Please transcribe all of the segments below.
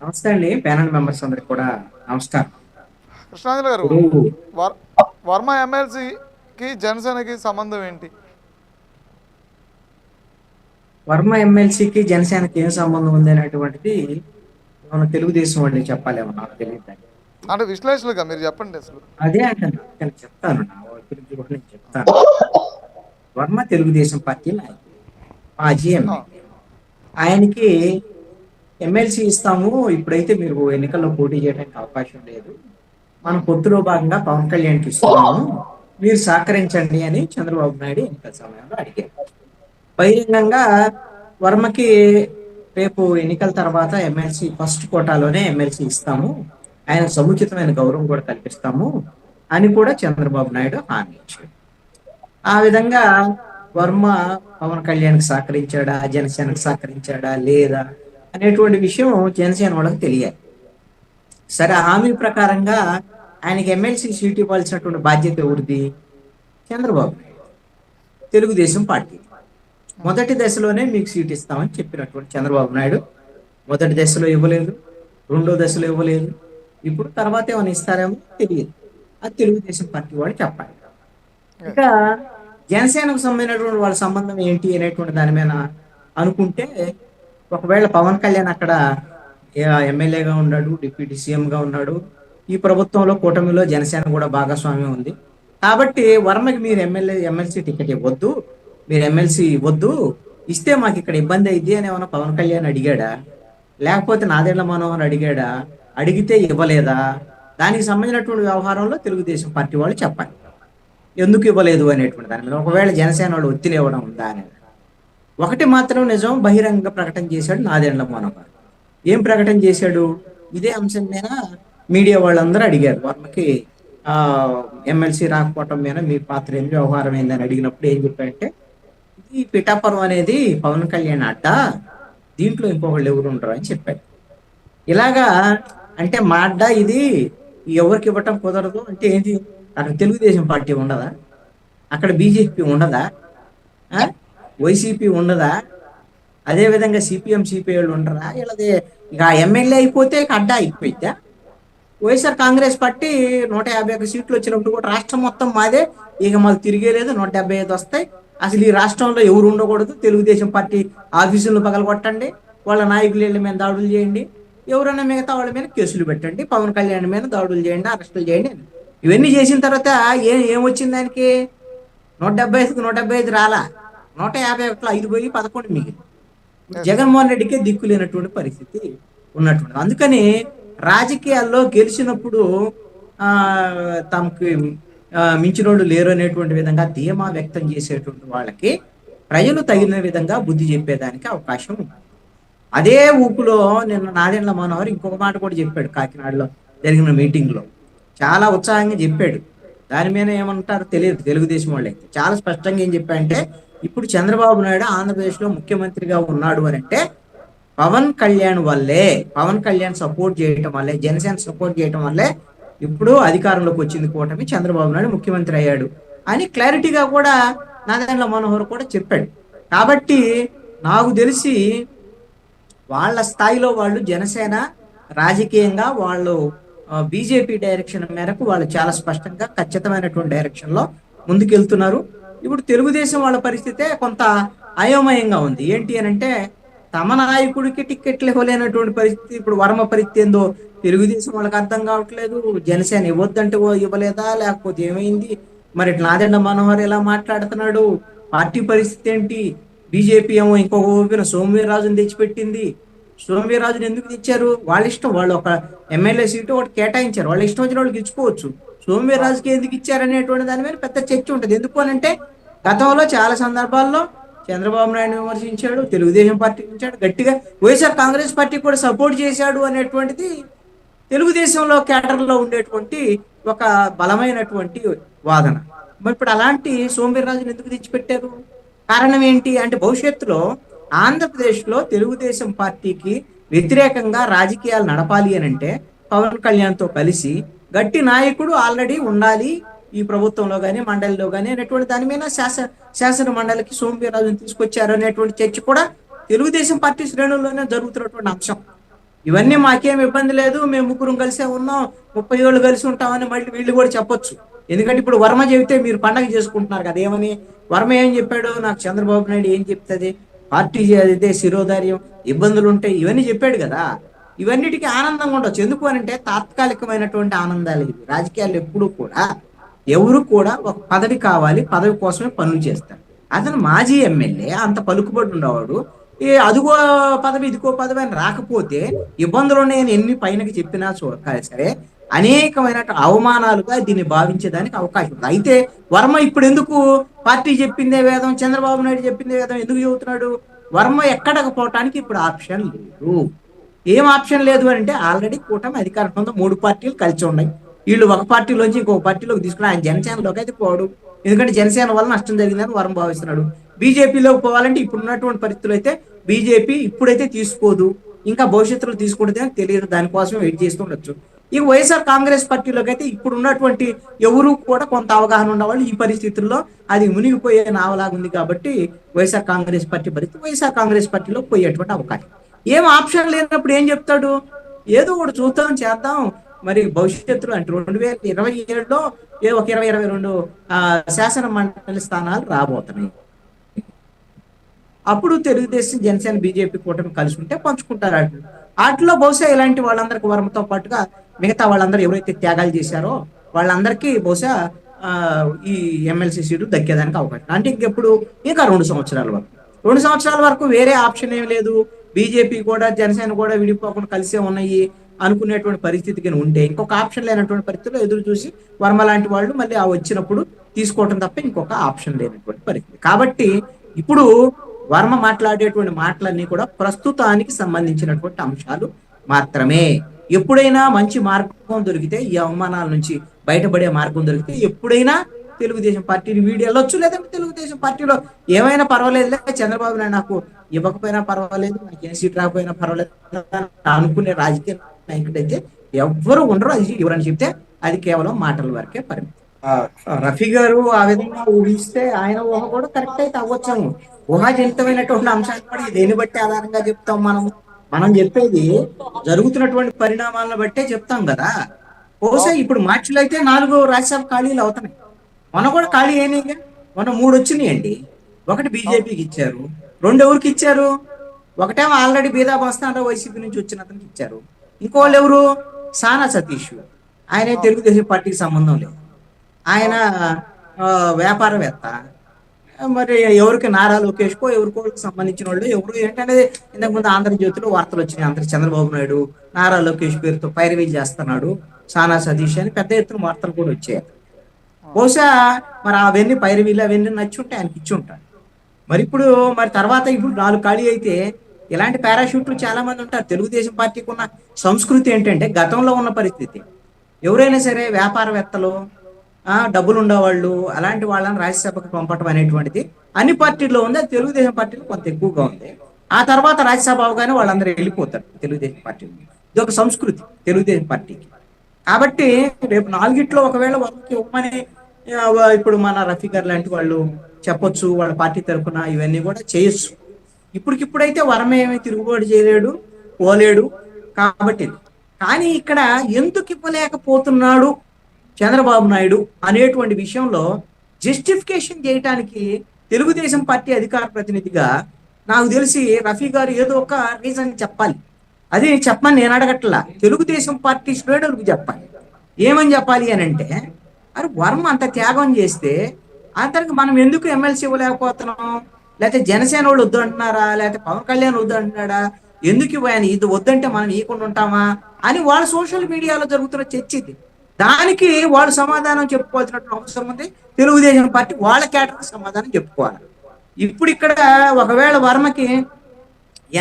నమస్తే అండి. Panel members అందరికి కూడా నమస్కారం. కృష్ణాంజలి గారు, ఇప్పుడు వర్ వర్మ ఎమ్మెల్సీకి జనసేనకి సంబంధం ఏంటి? వర్మ ఎమ్మెల్సీకి జనసేనకి ఏం సంబంధం ఉంది అనేటువంటిది మన తెలుగుదేశం వాళ్ళకి చెప్పాలేమో నాకు తెలియదు. అంటే విశ్లేషణలుగా మీరు చెప్పండి అసలు. అదే అంటాను, నేను చెప్తాను, నా గురించి కూడా నేను చెప్తాను. వర్మ తెలుగుదేశం పార్టీ నాయకుడు, మాజీ ఆ, ఎమ్మెల్యే. ఆయనకి ఎమ్మెల్సీ ఇస్తాము, ఇప్పుడైతే మీరు ఎన్నికల్లో పోటీ చేయడానికి అవకాశం లేదు, మనం ఉమ్, పొత్తులో భాగంగా పవన్ కళ్యాణ్కి ఇస్తున్నాము, మీరు సహకరించండి అని చంద్రబాబు నాయుడు ఎన్నికల సమయంలో అడిగారు బహిరంగంగా. వర్మకి రేపు ఎన్నికల తర్వాత ఎమ్మెల్సీ ఫస్ట్ కోటాలోనే ఎమ్మెల్సీ ఇస్తాము, ఆయన సముచితమైన గౌరవం కూడా కల్పిస్తాము అని కూడా చంద్రబాబు నాయుడు హామీ ఇచ్చాడు. ఆ విధంగా వర్మ పవన్ కళ్యాణ్కి సహకరించాడా, జనసేనకు సహకరించాడా లేదా అనేటువంటి విషయం జనసేన వాళ్ళకి తెలియాలి. సరే, ఆ హామీ ప్రకారంగా ఆయనకి ఎమ్మెల్సీ సీట్ ఇవ్వాల్సినటువంటి బాధ్యత ఎవరిది? చంద్రబాబు నాయుడు, తెలుగుదేశం పార్టీ. ఉమ్, మొదటి దశలోనే మీకు సీట్ ఇస్తామని చెప్పినటువంటి చంద్రబాబు నాయుడు మొదటి దశలో ఇవ్వలేదు, రెండో దశలో ఇవ్వలేదు, ఇప్పుడు తర్వాత ఏమైనా ఇస్తారేమో తెలియదు. అది తెలుగుదేశం పార్టీ వాళ్ళు చెప్పాలి. ఇక జనసేనకు సంబంధించినటువంటి వాళ్ళ సంబంధం ఏంటి అనేటువంటి దాని మీద అనుకుంటే, ఒకవేళ పవన్ కళ్యాణ్ అక్కడ ఎమ్మెల్యేగా ఉన్నాడు, డిప్యూటీ సీఎంగా ఉన్నాడు, ఈ ప్రభుత్వంలో కూటమిలో జనసేన కూడా భాగస్వామ్యం ఉంది కాబట్టి వర్మకి మీరు ఎమ్మెల్సీ టికెట్ ఇవ్వద్దు, మీరు ఎమ్మెల్సీ ఇవ్వద్దు, ఇస్తే మాకు ఇక్కడ ఇబ్బంది అయింది అని ఏమన్నా పవన్ కళ్యాణ్ అడిగాడా? లేకపోతే నాదెండ్ల మనోహర్ అడిగాడా? అడిగితే ఇవ్వలేదా? దానికి సంబంధించినటువంటి వ్యవహారంలో తెలుగుదేశం పార్టీ వాళ్ళు చెప్పాలి ఎందుకు ఇవ్వలేదు అనేటువంటి దాని మీద. ఒకవేళ జనసేన వాళ్ళు ఒత్తిడి ఇవ్వడం ఉందా అనేది. ఒకటి మాత్రం నిజం, బహిరంగ ప్రకటన చేశాడు నాదెండ్ల మనోహర్. ఏం ప్రకటన చేశాడు? ఇదే అంశం మీద మీడియా వాళ్ళందరూ అడిగారు వర్మకి ఆ ఎమ్మెల్సీ రాకపోవటం మీద మీ పాత్ర ఏంది, వ్యవహారం ఏంది అని అడిగినప్పుడు ఏం చెప్పాడంటే, ఇది పిఠాపురం అనేది పవన్ కళ్యాణ్ అడ్డ, దీంట్లో ఇంకొకళ్ళు ఎవరు ఉండరు అని చెప్పాడు. ఇలాగా అంటే మా అడ్డ ఇది, ఎవరికి ఇవ్వటం కుదరదు అంటే ఏంటి? అక్కడ తెలుగుదేశం పార్టీ ఉండదా? అక్కడ బీజేపీ ఉండదా? ఆ వైసీపీ ఉండదా? అదే విధంగా సిపిఎం సిపిఐలు ఉండరా? వీళ్ళది ఇక ఎమ్మెల్యే అయిపోతే ఇక అడ్డా అయిపోయిద్దా? వైఎస్ఆర్ కాంగ్రెస్ పార్టీ 151 సీట్లు వచ్చినప్పుడు కూడా రాష్ట్రం మొత్తం మాదే, ఇక మాకు తిరిగేలేదు, 175 వస్తాయి, అసలు ఈ రాష్ట్రంలో ఎవరు ఉండకూడదు, తెలుగుదేశం పార్టీ ఆఫీసులను పగలగొట్టండి, వాళ్ళ నాయకుల మీద దాడులు చేయండి, ఎవరైనా మిగతా వాళ్ళ మీద కేసులు పెట్టండి, పవన్ కళ్యాణ్ మీద దాడులు చేయండి, అరెస్టులు చేయండి అని. ఇవన్నీ చేసిన తర్వాత ఏమొచ్చింది దానికి? 175కి 175 రాలా, 151లో 5 పోయి 11 మిగిలింది. ఎస్. జగన్మోహన్ రెడ్డికే దిక్కు లేనటువంటి పరిస్థితి ఉన్నటువంటి. అందుకని రాజకీయాల్లో గెలిచినప్పుడు ఆ తమకి మించినోళ్ళు లేరు అనేటువంటి విధంగా ధీమా వ్యక్తం చేసేటువంటి వాళ్ళకి ప్రజలు అవును. తగిన విధంగా బుద్ధి చెప్పేదానికి అవకాశం ఉంది. అదే ఊపులో నిన్న నాదెండ్ల మనోహర్ ఇంకొక మాట కూడా చెప్పాడు కాకినాడలో జరిగిన మీటింగ్ లో. చాలా ఉత్సాహంగా చెప్పాడు. దాని మీద ఏమంటారో తెలియదు తెలుగుదేశం వాళ్ళు అయితే. చాలా స్పష్టంగా ఏం చెప్పాడంటే, ఇప్పుడు చంద్రబాబు నాయుడు ఆంధ్రప్రదేశ్ లో ముఖ్యమంత్రిగా ఉన్నాడు అని అంటే పవన్ కళ్యాణ్ వల్లే, పవన్ కళ్యాణ్ సపోర్ట్ చేయటం వల్లే, జనసేన సపోర్ట్ చేయటం వల్లే ఇప్పుడు అధికారంలోకి వచ్చింది కూటమి, చంద్రబాబు నాయుడు ముఖ్యమంత్రి అయ్యాడు అని క్లారిటీగా కూడా నాదెండ్ల మనోహర్ కూడా చెప్పాడు. కాబట్టి నాకు తెలిసి వాళ్ళ స్థాయిలో వాళ్ళు జనసేన రాజకీయంగా వాళ్ళు బీజేపీ డైరెక్షన్ మేరకు వాళ్ళు చాలా స్పష్టంగా ఖచ్చితమైనటువంటి డైరెక్షన్ లో ముందుకెళ్తున్నారు. ఇప్పుడు తెలుగుదేశం వాళ్ళ పరిస్థితే కొంత అయోమయంగా ఉంది. ఏంటి అని అంటే, తమ నాయకుడికి టిక్కెట్లు ఇవ్వలేనటువంటి పరిస్థితి. ఇప్పుడు వర్మ పరిస్థితి ఏందో తెలుగుదేశం వాళ్ళకి అర్థం కావట్లేదు. జనసేన ఇవ్వద్దంటే ఇవ్వలేదా, లేకపోతే ఏమైంది? మరి నాదెండ్ల మనోహర్ ఎలా మాట్లాడుతున్నాడు? పార్టీ పరిస్థితి ఏంటి? బీజేపీ ఏమో ఇంకొక ఊపిన సోమవీర్రాజుని తెచ్చిపెట్టింది. సోమవీర్రాజుని ఎందుకు తెచ్చారు? వాళ్ళ ఇష్టం, వాళ్ళు ఒక ఎమ్మెల్యే సీటు ఒకటి కేటాయించారు, వాళ్ళ ఇష్టం వచ్చిన వాళ్ళకి ఇచ్చుకోవచ్చు. అవును. సోమవీర్రాజుకి ఎందుకు ఇచ్చారనేటువంటి దాని మీద పెద్ద చర్చ ఉంటుంది. ఎందుకు అని అంటే, గతంలో చాలా సందర్భాల్లో చంద్రబాబు నాయుడు విమర్శించాడు, తెలుగుదేశం పార్టీ విమర్శించాడు, గట్టిగా వైఎస్ఆర్ కాంగ్రెస్ పార్టీ కూడా సపోర్ట్ చేశాడు అనేటువంటిది తెలుగుదేశంలో కేడర్లో ఉండేటువంటి ఒక బలమైనటువంటి వాదన. మరి ఇప్పుడు అలాంటి సోమవీర్రాజును ఎందుకు తెచ్చిపెట్టారు? కారణం ఏంటి అంటే, భవిష్యత్తులో ఆంధ్రప్రదేశ్లో తెలుగుదేశం పార్టీకి వ్యతిరేకంగా రాజకీయాలు నడపాలి అని అంటే పవన్ కళ్యాణ్తో కలిసి గట్టి నాయకుడు ఆల్రెడీ ఉండాలి ఈ ప్రభుత్వంలో కానీ మండలిలో కానీ అనేటువంటి దాని మీద శాసన మండలికి సోమవీర్రాజును తీసుకొచ్చారు అనేటువంటి చర్చ కూడా తెలుగుదేశం పార్టీ శ్రేణుల్లోనే జరుగుతున్నటువంటి అంశం. ఇవన్నీ మాకేం ఇబ్బంది లేదు, మేము ముగ్గురం కలిసే ఉన్నాం, 30 ఏళ్ళు కలిసి ఉంటామని మళ్ళీ వీళ్ళు కూడా చెప్పొచ్చు. ఎందుకంటే ఇప్పుడు వర్మ చెబితే మీరు పండగ చేసుకుంటున్నారు కదా. ఏమని వర్మ ఏం చెప్పాడు? నాకు చంద్రబాబు నాయుడు ఏం చెప్తుంది, పార్టీ అదే శిరోధార్యం, ఇబ్బందులు ఉంటాయి, ఇవన్నీ చెప్పాడు కదా. ఇవన్నిటికీ ఆనందంగా ఉండొచ్చు. ఎందుకు అని అంటే తాత్కాలికమైనటువంటి ఆనందాలు ఇవి. రాజకీయాలు ఎప్పుడు కూడా ఎవరు కూడా ఒక పదవి కావాలి, పదవి కోసమే పనులు చేస్తారు. అతను మాజీ ఎమ్మెల్యే, అంత పలుకుబడి ఉన్నవాడు. అదిగో పదవి ఇదిగో పదవి అని రాకపోతే ఇబ్బందులు ఉన్నాయని ఎన్ని పైనకి చెప్పినా సరే అనేకమైన అవమానాలుగా దీన్ని భావించేదానికి అవకాశం ఉంది. అయితే వర్మ ఇప్పుడు ఎందుకు పార్టీ చెప్పిందే వేదం, చంద్రబాబు నాయుడు చెప్పిందే వేదం ఎందుకు చెబుతున్నాడు? వర్మ ఎక్కడకు పోవటానికి ఇప్పుడు ఆప్షన్ లేదు. ఏం ఆప్షన్ లేదు అంటే ఆల్రెడీ కూటమి అధికారంలో 3 పార్టీలు కలిసి ఉన్నాయి. వీళ్ళు ఒక పార్టీలోంచి ఇంకొక పార్టీలోకి తీసుకుని ఆయన జనసేనలోకి అయితే పోవడు. ఎందుకంటే జనసేన వల్ల నష్టం జరిగిందని వరం భావిస్తున్నాడు. బీజేపీలోకి పోవాలంటే ఇప్పుడు ఉన్నటువంటి పరిస్థితులు అయితే బీజేపీ ఇప్పుడైతే తీసుకోదు, ఇంకా భవిష్యత్తులో తీసుకుంటే తెలియదు, దానికోసం వెయిట్ చేస్తుండొచ్చు. ఇక వైఎస్ఆర్ కాంగ్రెస్ పార్టీలోకి అయితే ఇప్పుడు ఉన్నటువంటి ఎవరు కూడా కొంత అవగాహన ఉన్నవాళ్ళు ఈ పరిస్థితుల్లో అది మునిగిపోయే నావలాగా ఉంది కాబట్టి వైఎస్ఆర్ కాంగ్రెస్ పార్టీ పరిస్థితి వైఎస్ఆర్ కాంగ్రెస్ పార్టీలో పోయేటువంటి అవకాశం. ఏం ఆప్షన్ లేనప్పుడు ఏం చెప్తాడు? ఏదో ఒకటి చూద్దాం చేద్దాం, మరి భవిష్యత్తులో అంటే 2027లో ఒక 22 శాసన మండలి స్థానాలు రాబోతున్నాయి. అప్పుడు తెలుగుదేశం జనసేన బీజేపీ కూటమి కలిసి ఉంటే పంచుకుంటారు. వాటిలో బహుశా ఇలాంటి వాళ్ళందరికీ వర్మతో పాటుగా మిగతా వాళ్ళందరూ ఎవరైతే త్యాగాలు చేశారో వాళ్ళందరికీ బహుశా ఈ ఎమ్మెల్సీ సీటు దక్కేదానికి అవకాశం. అంటే ఇంకెప్పుడు ఇంకా 2 సంవత్సరాల వరకు 2 సంవత్సరాల వరకు వేరే ఆప్షన్ ఏం లేదు. బీజేపీ కూడా జనసేన కూడా విడిపోకుండా కలిసే ఉన్నాయి అనుకునేటువంటి పరిస్థితికి ఉంటే ఇంకొక ఆప్షన్ లేనటువంటి పరిస్థితిలో ఎదురు చూసి వర్మ లాంటి వాళ్ళు మళ్ళీ ఆ వచ్చినప్పుడు తీసుకోవటం తప్ప ఇంకొక ఆప్షన్ లేనటువంటి పరిస్థితి. కాబట్టి ఇప్పుడు వర్మ మాట్లాడేటువంటి మాటలన్నీ కూడా ప్రస్తుతానికి సంబంధించినటువంటి అంశాలు మాత్రమే. ఎప్పుడైనా మంచి మార్గం దొరికితే, ఈ అవమానాల నుంచి బయటపడే మార్గం దొరికితే ఎప్పుడైనా తెలుగుదేశం పార్టీని వీడి వెళ్ళొచ్చు, లేదంటే తెలుగుదేశం పార్టీలో ఏమైనా పర్వాలేదు, చంద్రబాబు నాయుడు నాకు ఇవ్వకపోయినా పర్వాలేదు, నాకు ఏ సీట్ రాకపోయినా పర్వాలేదు అనుకునే రాజకీయ నాయకుడైతే ఎవ్వరు ఉండరు. అది ఎవరని చెప్తే అది కేవలం మాటల వరకే పరిమితి. రఫీ గారు ఆ విధంగా ఊహిస్తే ఆయన ఊహ కూడా కరెక్ట్ అయితే అవ్వచ్చాము. ఊహాజనితమైనటువంటి అంశాలు కూడా దేన్ని బట్టి ఆధారంగా చెప్తాం మనం? మనం చెప్పేది జరుగుతున్నటువంటి పరిణామాలను బట్టే చెప్తాం కదా. బహుశా ఇప్పుడు మార్చిలో అయితే 4 రాజ్యసభ ఖాళీలు అవుతున్నాయి. మొన్న కూడా ఖాళీ అయినాయిగా. మొన్న 3 వచ్చినాయండి. ఒకటి బీజేపీకి ఇచ్చారు, 2 ఎవరికి ఇచ్చారు? ఒకటేమో ఆల్రెడీ బీదా బస్తానరావు వైసీపీ నుంచి వచ్చిన అతనికి ఇచ్చారు. ఇంకోళ్ళు ఎవరు? సానా సతీష్. ఆయన తెలుగుదేశం పార్టీకి సంబంధం లేదు, ఆయన వ్యాపారవేత్త. మరి ఎవరికి నారా లోకేష్కో ఎవరికో సంబంధించిన వాళ్ళు ఎవరు ఏంటనేది ఇంతకుముందు ఆంధ్రజ్యోతిలో వార్తలు వచ్చినాయి. చంద్రబాబు నాయుడు నారా లోకేష్ పేరుతో పైరవీలు చేస్తున్నాడు సానా సతీష్ అని పెద్ద ఎత్తున వార్తలు కూడా వచ్చాయి. బహుశా మరి అవన్నీ పైరవీలు అవన్నీ నచ్చి ఉంటే ఆయనకి ఇచ్చి ఉంటాడు. మరి ఇప్పుడు మరి తర్వాత ఇప్పుడు 4 ఖాళీ అయితే ఇలాంటి పారాషూట్లు చాలా మంది ఉంటారు. తెలుగుదేశం పార్టీకి ఉన్న సంస్కృతి ఏంటంటే గతంలో ఉన్న పరిస్థితి, ఎవరైనా సరే వ్యాపారవేత్తలు, డబ్బులు ఉండేవాళ్ళు అలాంటి వాళ్ళని రాజ్యసభకు పంపడం అనేటువంటిది అన్ని పార్టీల్లో ఉంది. అది తెలుగుదేశం పార్టీలో కొంత ఎక్కువగా ఉంది. ఆ తర్వాత రాజ్యసభ అవగానే వాళ్ళందరూ వెళ్ళిపోతారు తెలుగుదేశం పార్టీలో. ఇది ఒక సంస్కృతి తెలుగుదేశం పార్టీకి. కాబట్టి రేపు 4గిట్లో ఒకవేళ వాళ్ళకి ఇవ్వమని ఇప్పుడు మన రఫీ గారు లాంటి వాళ్ళు చెప్పొచ్చు, వాళ్ళ పార్టీ తరఫున ఇవన్నీ కూడా చేయొచ్చు. ఇప్పటికిప్పుడైతే వర్మ ఏమీ తిరుగుబాటు చేయలేడు, పోలేడు కాబట్టి. కానీ ఇక్కడ ఎందుకు ఇవ్వలేకపోతున్నాడు చంద్రబాబు నాయుడు అనేటువంటి విషయంలో జస్టిఫికేషన్ చేయడానికి తెలుగుదేశం పార్టీ అధికార ప్రతినిధిగా నాకు తెలిసి రఫీ గారు ఏదో ఒక రీజన్ చెప్పాలి. అది చెప్పమని నేను అడగట్లా, తెలుగుదేశం పార్టీ శ్రేణులకు చెప్పాలి. ఏమని చెప్పాలి అని అంటే, అరే వర్మ అంత త్యాగం చేస్తే అతనికి మనం ఎందుకు ఎమ్మెల్సీ ఇవ్వలేకపోతున్నాం? లేకపోతే జనసేన వాళ్ళు వద్దు అంటున్నారా, లేకపోతే పవన్ కళ్యాణ్ వద్దు అంటున్నాడా, ఎందుకు ఆయన ఇది వద్దంటే మనం ఇవ్వకుండా ఉంటామా అని వాళ్ళ సోషల్ మీడియాలో జరుగుతున్న చర్చ ఇది. దానికి వాళ్ళు సమాధానం చెప్పుకోవాల్సినటువంటి అవసరం ఉంది. తెలుగుదేశం పార్టీ వాళ్ళ కేటగిరీ సమాధానం చెప్పుకోవాలి. ఇప్పుడు ఇక్కడ ఒకవేళ వర్మకి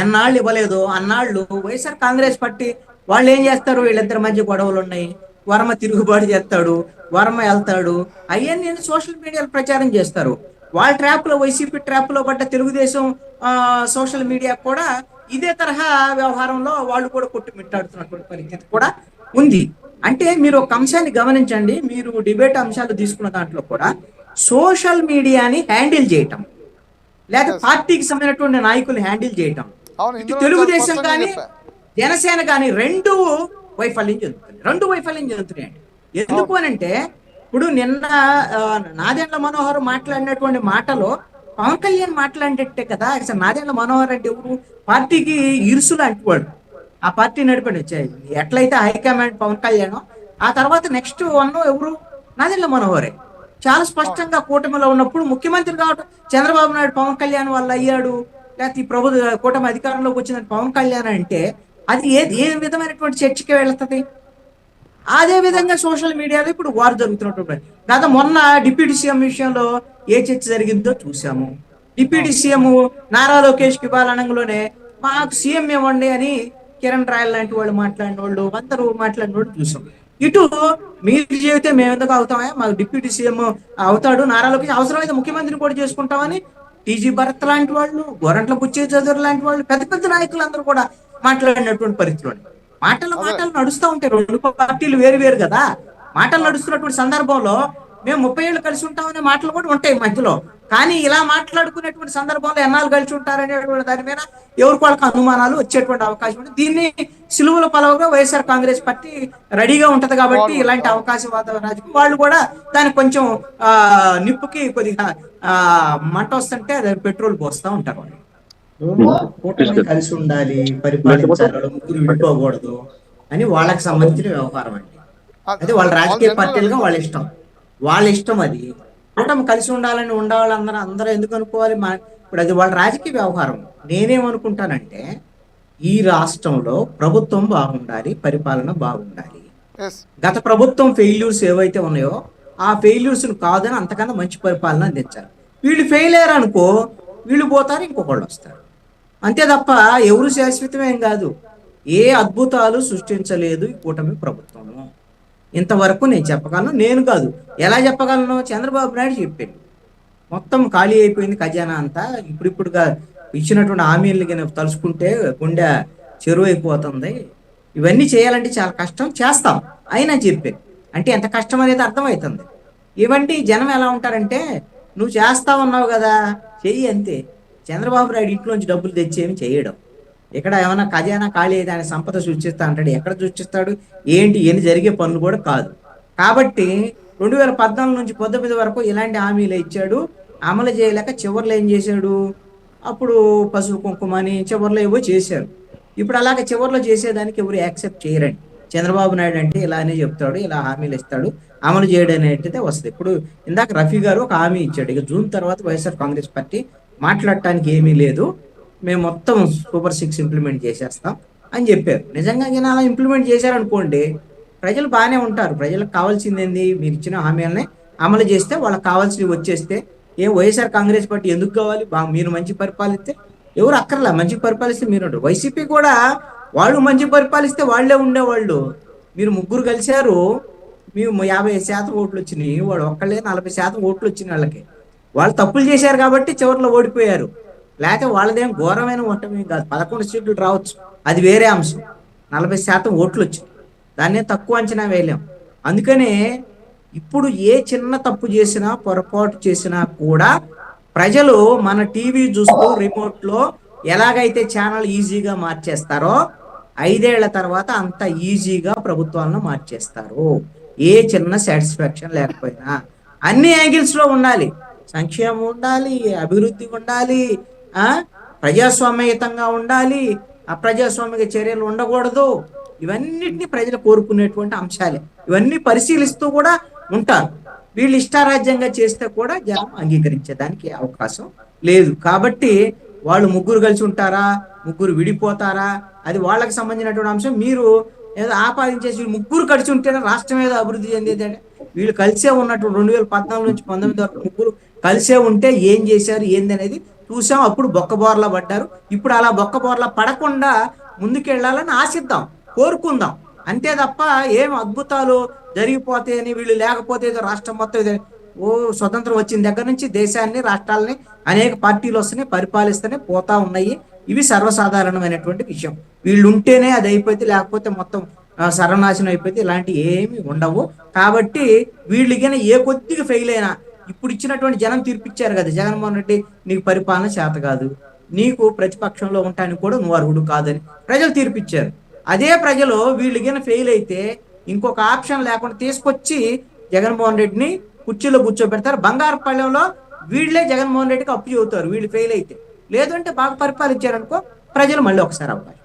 ఎన్నాళ్ళు ఇవ్వలేదు అన్నాళ్ళు వైఎస్ఆర్ కాంగ్రెస్ పార్టీ వాళ్ళు ఏం చేస్తారు? వీళ్ళిద్దరి మధ్య గొడవలు ఉన్నాయి, వర్మ తిరుగుబాటు చేస్తాడు, వర్మ వెళ్తాడు, అవన్నీ సోషల్ మీడియాలో ప్రచారం చేస్తారు. వాళ్ళ ట్రాప్ లో, వైసీపీ ట్రాప్ లో పడ్డ తెలుగుదేశం సోషల్ మీడియా కూడా ఇదే తరహా వ్యవహారంలో వాళ్ళు కూడా కొట్టుమిట్టాడుతున్నటువంటి పరిస్థితి కూడా ఉంది. అంటే మీరు ఒక అంశాన్ని గమనించండి, మీరు డిబేట్ అంశాలు తీసుకున్న దాంట్లో కూడా సోషల్ మీడియాని హ్యాండిల్ చేయటం, లేదా పార్టీకి సంబంధించినటువంటి నాయకులు హ్యాండిల్ చేయటం, ఇటు తెలుగుదేశం కానీ జనసేన కానీ రెండు వైఫల్యం చెందుతున్నాయండి. ఎందుకు అవును. అని అంటే ఇప్పుడు నిన్న ఆ, నాదెండ్ల మనోహర్ మాట్లాడినటువంటి మాటలో పవన్ కళ్యాణ్ మాట్లాడినట్టే కదా. అసలు నాదెండ్ల మనోహర్ అంటే ఎవరు? పార్టీకి ఇరుసులు అంటువాడు. ఆ పార్టీ నడిపండి ఎట్లయితే హైకమాండ్ పవన్ కళ్యాణ్, ఆ తర్వాత నెక్స్ట్ వన్ ఎవరు? నాదెండ్ల మనోహరే. చాలా అవును. స్పష్టంగా కూటమిలో ఉన్నప్పుడు ముఖ్యమంత్రి కావడం చంద్రబాబు నాయుడు పవన్ కళ్యాణ్ వల్ల అయ్యాడు, లేకపోతే ఈ కూటమి అధికారంలోకి వచ్చిన పవన్ కళ్యాణ్ అంటే అది ఏ విధమైనటువంటి చర్చకి వెళ్తుంది? అదే అవును. విధంగా సోషల్ మీడియాలో ఇప్పుడు వార్ జరుగుతున్నటువంటి గత మొన్న డిప్యూటీ సీఎం విషయంలో ఏ చర్చ జరిగిందో చూసాము. డిప్యూటీ అవును. సీఎం నారా లోకేష్ కి ఇవ్వాలనంలోనే మాకు సీఎం ఇవ్వండి అని కిరణ్ రాయల్ లాంటి వాళ్ళు మాట్లాడిన వాళ్ళు, అందరూ మాట్లాడిన వాళ్ళు చూసాం. ఇటు మీరు చెబితే మేము ఎందుకు అవుతామా, మాకు డిప్యూటీ సీఎం అవుతాడు నారా లోకేష్, అవసరమైతే ముఖ్యమంత్రిని కూడా చేసుకుంటామని టీజీ భరత్ లాంటి వాళ్ళు, గోరంట్ల బుచ్చే చౌదరి లాంటి వాళ్ళు, పెద్ద పెద్ద నాయకులందరూ కూడా మాట్లాడినటువంటి పరిస్థితులు. మాటలు అదే. మాటలు నడుస్తూ ఉంటాయి. రెండు పార్టీలు వేరు వేరు కదా. మాటలు అవును. నడుస్తున్నటువంటి సందర్భంలో మేము 30 ఏళ్ళు కలిసి ఉంటామనే మాటలు కూడా ఉంటాయి మధ్యలో. కానీ ఇలా మాట్లాడుకునేటువంటి సందర్భంలో ఎన్నాళ్ళు కలిసి ఉంటారనేటువంటి దాని మీద ఎవరికి వాళ్ళకి అనుమానాలు వచ్చేటువంటి అవకాశం ఉంది. దీన్ని సిలువల పలవగా వైఎస్ఆర్ కాంగ్రెస్ పార్టీ రెడీగా ఉంటది కాబట్టి వాడుకుంటుంది. ఇలాంటి అవును. అవకాశవాద రాజకీయం వాళ్ళు కూడా దానికి కొంచెం ఆ నిప్పుకి కొద్దిగా ఆ మంట వస్తుంటే అది పెట్రోల్ పోస్తా ఉంటారు వాళ్ళు. కూటమి కలిసి ఉండాలి, పరిపాలించాలి, వాళ్ళ ముగ్గురు విడిపోకూడదు అని వాళ్ళకి సంబంధించిన వ్యవహారం అండి. అది అదే వాళ్ళ వాళ్ళు రాజకీయ జనరల్ పార్టీలుగా అనుకోండి. వాళ్ళ ఇష్టం అది. కూటమి కలిసి ఉండాలని ఉండేవాళ్ళందరూ అందరూ ఎందుకు అనుకోవాలి? ఇప్పుడు అది వాళ్ళ రాజకీయ వ్యవహారం. నేనేమనుకుంటానంటే ఈ రాష్ట్రంలో ప్రభుత్వం బాగుండాలి, పరిపాలన బాగుండాలి. ఎస్. గత ప్రభుత్వం ఫెయిల్యూర్స్ ఏవైతే ఉన్నాయో ఆ ఫెయిల్యూర్స్ కాదని అంతకన్నా మంచి పరిపాలన అందించాలి. వీళ్ళు ఫెయిల్ అయ్యారు అనుకో, వీళ్ళు పోతారు, ఇంకొకళ్ళు వస్తారు. అంతే తప్ప ఎవరు శాశ్వతమేం కాదు. ఏ అద్భుతాలు సృష్టించలేదు ఈ కూటమి ప్రభుత్వము. ఇంతవరకు నేను చెప్పగలను. నేను కాదు, ఎలా చెప్పగలను? చంద్రబాబు నాయుడు చెప్పాడు. మొత్తం ఖాళీ అయిపోయింది ఖజానా అంతా. ఇప్పుడిప్పుడుగా ఇచ్చినటువంటి హామీలు కింద తలుచుకుంటే గుండె చెరువు అయిపోతుంది. ఇవన్నీ చేయాలంటే చాలా కష్టం, చేస్తాం అయినా చెప్పారు. అంటే ఎంత కష్టం అనేది అర్థమవుతుంది. ఇవంటి జనం ఎలా ఉంటారంటే నువ్వు చేస్తా ఉన్నావు కదా, చెయ్యి అంతే. చంద్రబాబు నాయుడు ఇంట్లోంచి డబ్బులు తెచ్చేమి చేయడం. ఇక్కడ ఏమైనా ఖజానా ఖాళీ అయితే ఆయన సంపద సృష్టిస్తా అంటాడు. ఎక్కడ సృష్టిస్తాడు? ఏంటి ఎన్ని జరిగే పనులు కూడా కాదు. కాబట్టి 2014 నుంచి 19 వరకు ఇలాంటి హామీలు ఇచ్చాడు, అమలు చేయలేక చివర్లో ఏం చేశాడు? అప్పుడు పసుపు కుంకుమని చివర్లో ఏవో చేశారు. ఇప్పుడు అలాగే చివర్లో చేసేదానికి ఎవరు యాక్సెప్ట్ చేయరండి. చంద్రబాబు నాయుడు అంటే ఇలానే చెప్తాడు, ఇలా హామీలు ఇస్తాడు, అమలు చేయడం అనేది వస్తుంది. ఇప్పుడు ఇందాక రఫీ గారు ఒక హామీ ఇచ్చాడు, ఇక జూన్ తర్వాత వైఎస్ఆర్ కాంగ్రెస్ పార్టీ మాట్లాడటానికి ఏమీ లేదు, మేము మొత్తం సూపర్ 6 ఇంప్లిమెంట్ చేసేస్తాం అని చెప్పారు. నిజంగా ఈయన అలా ఇంప్లిమెంట్ చేశారనుకోండి, ప్రజలు బాగానే ఉంటారు. ప్రజలకు కావాల్సింది ఏంది? మీరు ఇచ్చిన హామీలని అమలు చేస్తే వాళ్ళకి కావాల్సినవి వచ్చేస్తే ఏం వైఎస్ఆర్ కాంగ్రెస్ పార్టీ ఎందుకు కావాలి? మీరు మంచి పరిపాలిస్తే ఎవరు అక్కర్లా, మంచి పరిపాలిస్తే మీరు ఉంటారు. వైసీపీ కూడా వాళ్ళు మంచి పరిపాలిస్తే వాళ్ళే ఉండేవాళ్ళు. మీరు ముగ్గురు కలిశారు, మేము 50% ఓట్లు వచ్చినాయి, వాడు ఒక్కళ్ళే 40% ఓట్లు వచ్చినాయి వాళ్ళకి. వాళ్ళు తప్పులు చేశారు కాబట్టి చివరిలో ఓడిపోయారు. లేకపోతే వాళ్ళదేం ఘోరమైన ఓటమి కాదు. 11 సీట్లు రావచ్చు, అది వేరే అంశం. 40% ఓట్లు వచ్చాయి, దాన్నే తక్కువ అంచనా వేయలేం. అందుకనే ఇప్పుడు ఏ చిన్న తప్పు చేసినా, పొరపాటు చేసినా కూడా ప్రజలు మన టీవీ చూస్తూ రిమోట్ లో ఎలాగైతే ఛానల్ ఈజీగా మార్చేస్తారో 5 ఏళ్ల తర్వాత అంత ఈజీగా ప్రభుత్వాలను మార్చేస్తారు. ఏ చిన్న సాటిస్ఫాక్షన్ లేకపోయినా అన్ని యాంగిల్స్ లో ఉండాలి. సంక్షేమం ఉండాలి, అభివృద్ధి ఉండాలి, ఆ ప్రజాస్వామ్యయుతంగా ఉండాలి, అప్రజాస్వామిక చర్యలు ఉండకూడదు. ఇవన్నిటిని ప్రజలు కోరుకునేటువంటి అంశాలే. ఇవన్నీ పరిశీలిస్తూ కూడా ఉంటారు. వీళ్ళు ఇష్టారాజ్యంగా చేస్తే కూడా జనం అంగీకరించేదానికి అవకాశం లేదు. కాబట్టి వాళ్ళు ముగ్గురు కలిసి ఉంటారా, ముగ్గురు విడిపోతారా, అది వాళ్ళకి సంబంధించినటువంటి అంశం. మీరు ఏదో ఆపాదించేసి వీళ్ళు ముగ్గురు కలిసి ఉంటేనే రాష్ట్రం ఏదో అభివృద్ధి చెందేది అంటే, వీళ్ళు కలిసే ఉన్నట్టు 2014 నుంచి 19 వరకు ముగ్గురు కలిసే ఉంటే ఏం చేశారు ఏంది అనేది చూసాం. అప్పుడు బొక్కబోర్లా పడ్డారు. ఇప్పుడు అలా బొక్కబోర్లా పడకుండా ముందుకెళ్లాలని ఆశిద్దాం, కోరుకుందాం. అంతే తప్ప ఏం అద్భుతాలు జరిగిపోతాయని, వీళ్ళు లేకపోతే ఏదో రాష్ట్రం మొత్తం స్వతంత్రం వచ్చిన దగ్గర నుంచి దేశాన్ని, రాష్ట్రాలని అనేక పార్టీలు వస్తున్నాయి, పరిపాలిస్తూనే పోతా ఉన్నాయి. ఇవి సర్వసాధారణమైనటువంటి విషయం. వీళ్ళు ఉంటేనే అది అయిపోతే, లేకపోతే మొత్తం సర్వనాశనం అయిపోతే ఇలాంటి ఏమి ఉండవు. కాబట్టి వీళ్ళకి ఏ కొద్దిగా ఫెయిల్ అయినా, ఇప్పుడు ఇచ్చినటువంటి జనం తీర్పిచ్చారు కదా, జగన్మోహన్ రెడ్డి నీకు పరిపాలన చేత కాదు, నీకు ప్రతిపక్షంలో ఉండటానికి కూడా నువ్వు అర్హుడు కాదని ప్రజలు తీర్పిచ్చారు. అదే ప్రజలు వీళ్ళు గిన ఫెయిల్ అయితే ఇంకొక ఆప్షన్ లేకుండా తీసుకొచ్చి జగన్మోహన్ రెడ్డిని కుర్చీలో కూర్చోబెడతారు. బంగారు పళ్ళెంలో వీళ్ళే జగన్మోహన్ రెడ్డికి అప్పు చెబుతారు వీళ్ళు ఫెయిల్ అయితే. లేదంటే బాగా పరిపాలించారనుకో ప్రజలు మళ్ళీ ఒకసారి అవకాశం